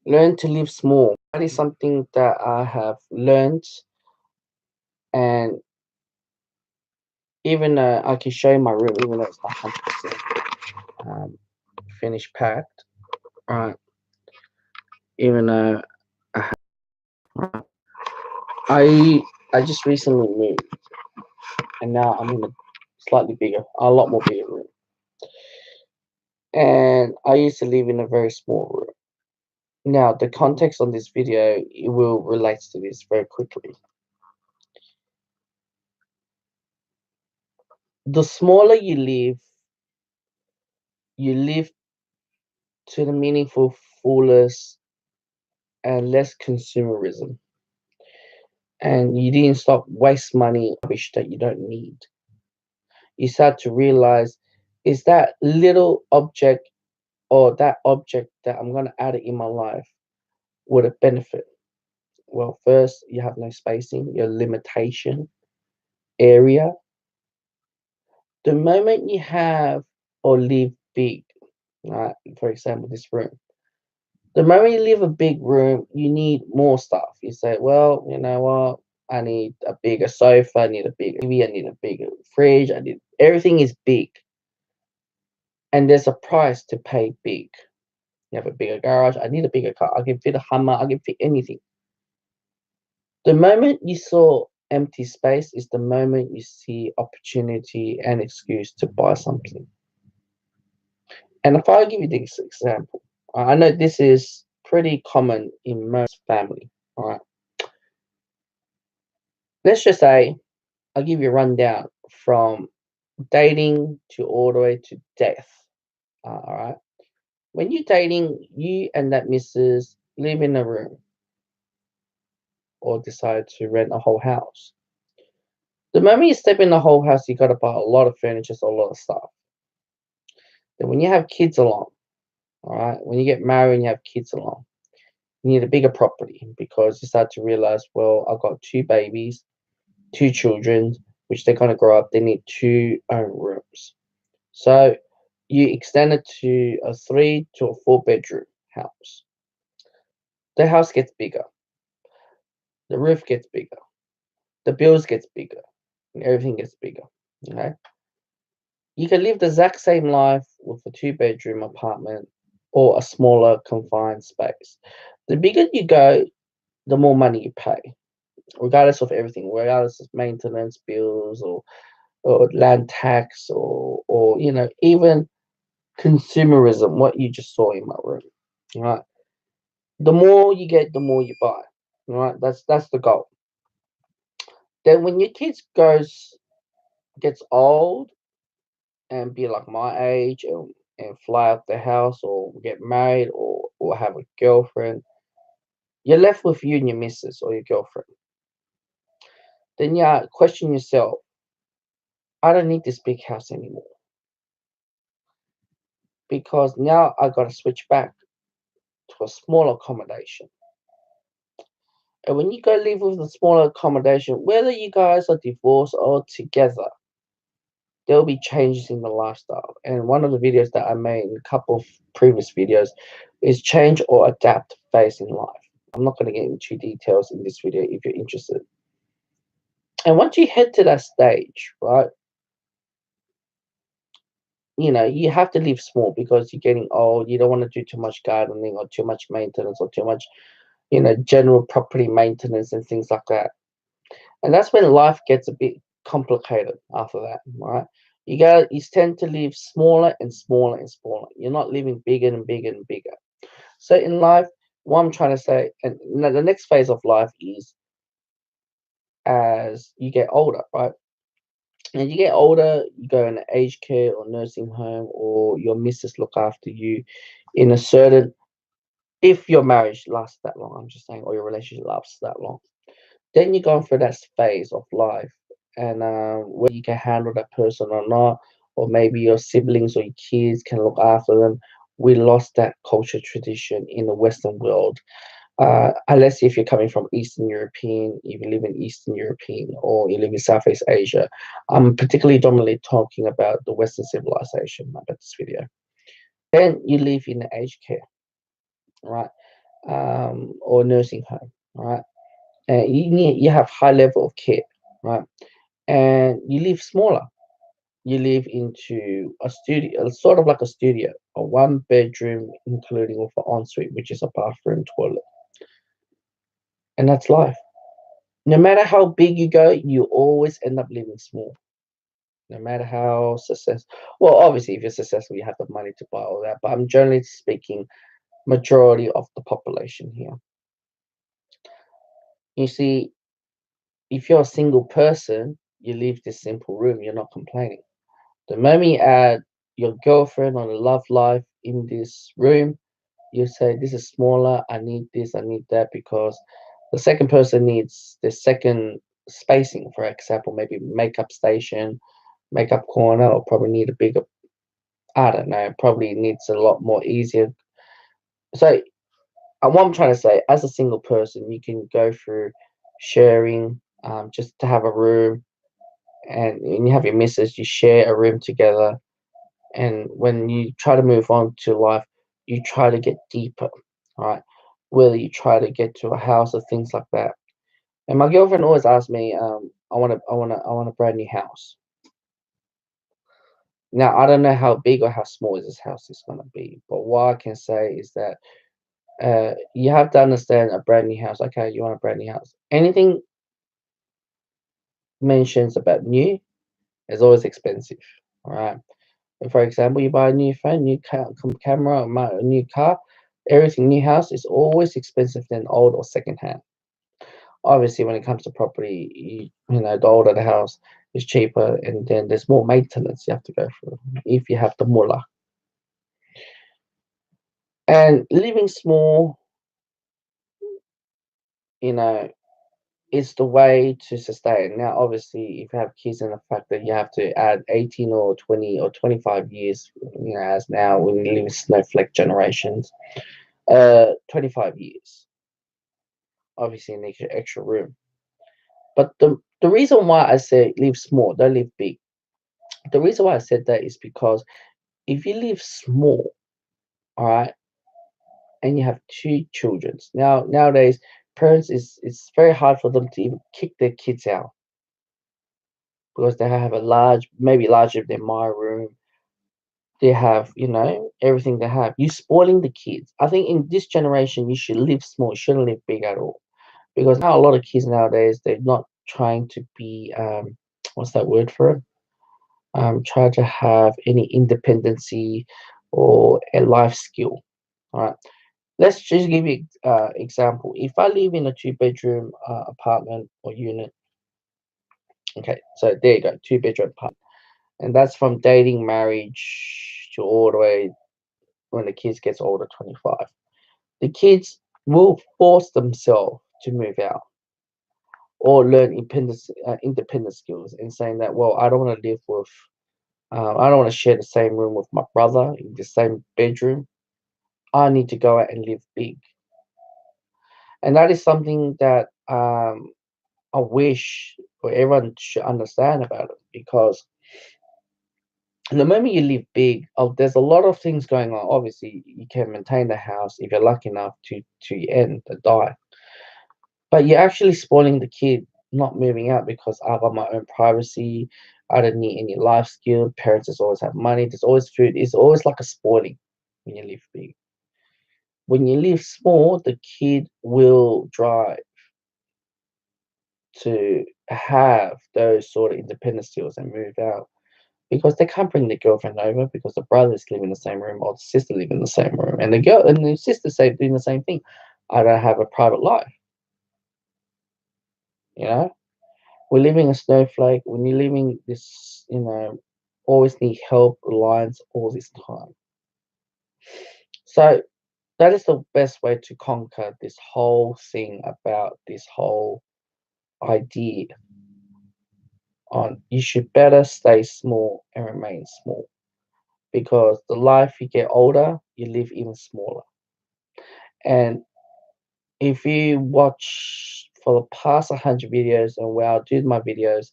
Learn to live small. That is something that I have learned, and even I can show you my room, even though it's not 100% um, finished packed. Right, even though I have, right? I just recently moved, and now I'm in a slightly bigger, a lot more bigger room. And I used to live in a very small room. Now, the context on this video, it will relate to this very quickly. The smaller you live to the meaningful, fullest, and less consumerism. And you didn't stop waste money on rubbish that you don't need. You start to realize, is that little object or that object that I'm gonna add it in my life, would it benefit? Well, first you have no spacing, your limitation area. The moment you have or live big, right? For example, this room. The moment you live a big room, you need more stuff. You say, well, you know what? I need a bigger sofa, I need a bigger TV, I need a bigger fridge, I need everything is big. And there's a price to pay big. You have a bigger garage, I need a bigger car, I can fit a Hummer, I can fit anything. The moment you saw empty space is the moment you see opportunity and excuse to buy something. And if I give you this example, I know this is pretty common in most family. All right, let's just say I'll give you a rundown from dating to all the way to death. All right, when you're dating, you and that missus live in a room or decide to rent a whole house. The moment you step in the whole house, you got to buy a lot of furniture, a lot of stuff. Then when you have kids along, all right, when you get married and you have kids along, you need a bigger property because you start to realize, well, I've got two babies, two children, which they're going to grow up. They need two own rooms. So you extend it to a 3 to 4 bedroom house. The house gets bigger, the roof gets bigger, the bills gets bigger, and everything gets bigger. Okay, you can live the exact same life with a 2 bedroom apartment or a smaller confined space. The bigger you go, the more money you pay, regardless of everything, regardless of maintenance bills or land tax or even consumerism, what you just saw in my room. Right. The more you get, the more you buy. Right. That's the goal. Then when your kids gets old and be like my age and fly out the house or get married or have a girlfriend, you're left with you and your missus or your girlfriend. Then you question yourself, I don't need this big house anymore. Because now I got to switch back to a small accommodation. And when you go live with a smaller accommodation, whether you guys are divorced or together, there'll be changes in the lifestyle. And one of the videos that I made in a couple of previous videos is change or adapt phase in life. I'm not going to get into details in this video if you're interested. And once you head to that stage, right, you have to live small because you're getting old. You don't want to do too much gardening or too much maintenance or too much general property maintenance and things like that. And that's when life gets a bit complicated after that, right? You tend to live smaller and smaller and smaller. You're not living bigger and bigger and bigger. So in life, what I'm trying to say, and the next phase of life is as you get older, right? And you get older, you go in aged care or nursing home, or your missus look after you in a certain, if your marriage lasts that long, I'm just saying, or your relationship lasts that long. Then you're going through that phase of life, and whether you can handle that person or not, or maybe your siblings or your kids can look after them. We lost that culture tradition in the Western world, unless if you're coming from Eastern European, if you live in Eastern European, or you live in Southeast Asia. I'm particularly dominantly talking about the Western civilization about this video. Then you live in the aged care, right? or nursing home, right? And you have high level of care, right? And you live smaller. You live into a studio, sort of like a studio, a one bedroom, including with an ensuite, which is a bathroom, toilet, and that's life. No matter how big you go, you always end up living small. No matter how well, obviously, if you're successful, you have the money to buy all that. But I'm generally speaking, majority of the population here. You see, if you're a single person, you leave this simple room, you're not complaining. The moment you add your girlfriend or the love life in this room, you say, this is smaller, I need this, I need that, because the second person needs the second spacing. For example, maybe makeup station, makeup corner, or probably need a bigger, I don't know, probably needs a lot more easier. So, what I'm trying to say, as a single person, you can go through sharing, just to have a room, and you have your missus, you share a room together. And when you try to move on to life, you try to get deeper, right? Whether you try to get to a house or things like that. And my girlfriend always asks me, I want a brand new house. Now I don't know how big or how small this house is gonna be, but what I can say is that you have to understand a brand new house. Okay, you want a brand new house. Anything mentions about new is always expensive. All right. For example, you buy a new phone, camera, a new car, everything new house is always expensive than old or second hand. Obviously, when it comes to property, the older the house is cheaper, and then there's more maintenance you have to go through if you have the mullah. And living small, you know, is the way to sustain. Now, obviously, if you have kids, and the fact that you have to add 18 or 20 or 25 years, as now when you live in snowflake generations, 25 years. Obviously, an extra room. But the reason why I say live small, don't live big. The reason why I said that is because if you live small, all right, and you have two children, nowadays parents is it's very hard for them to even kick their kids out because they have a large, maybe larger than my room. They have, everything they have. You spoiling the kids. I think in this generation, you should live small. You shouldn't live big at all. Because now a lot of kids nowadays, they're not trying to be, what's that word for it? Try to have any independency or a life skill. All right. Let's just give you example. If I live in a two-bedroom apartment or unit, okay, so there you go, two-bedroom apartment, and that's from dating, marriage to all the way when the kids gets older, 25. The kids will force themselves to move out or learn independent skills, and saying that, well, I don't want to live with, I don't want to share the same room with my brother in the same bedroom. I need to go out and live big. And that is something that I wish for everyone should understand about it, because the moment you live big, there's a lot of things going on. Obviously, you can maintain the house if you're lucky enough to end to die, but you're actually spoiling the kid not moving out because I got my own privacy. I don't need any life skill. Parents just always have money. There's always food. It's always like a spoiling when you live big. When you live small, the kid will drive to have those sort of independent skills and move out because they can't bring the girlfriend over because the brothers live in the same room or the sister live in the same room, and the sister say doing the same thing. I don't have a private life, you know. We're living a snowflake. When you're living this, always need help, reliance all this time. So that is the best way to conquer this whole thing about this whole idea on you should better stay small and remain small, because the life you get older, you live even smaller. And if you watch for the past 100 videos and where I do my videos,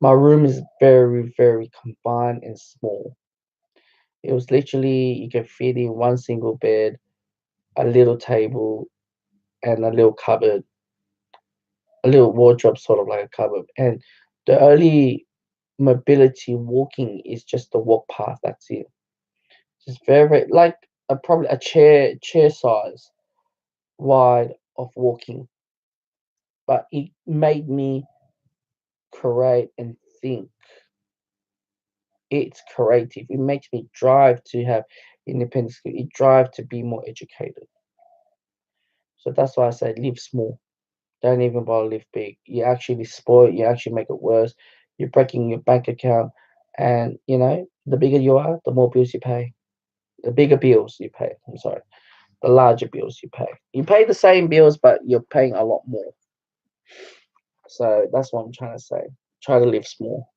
my room is very, very confined and small. It was literally you can fit in one single bed, a little table, and a little cupboard, a little wardrobe, sort of like a cupboard. And the only mobility walking is just the walk path. That's it. Just very like a probably a chair size wide of walking, but it made me create and think. It's creative. It makes me drive to have independence. It drive to be more educated. So that's why I say live small. Don't even bother live big. You actually spoil it. You actually make it worse. You're breaking your bank account, and the bigger you are, the more bills you pay. The bigger bills you pay. I'm sorry, the larger bills you pay. You pay the same bills, but you're paying a lot more. So that's what I'm trying to say. Try to live small.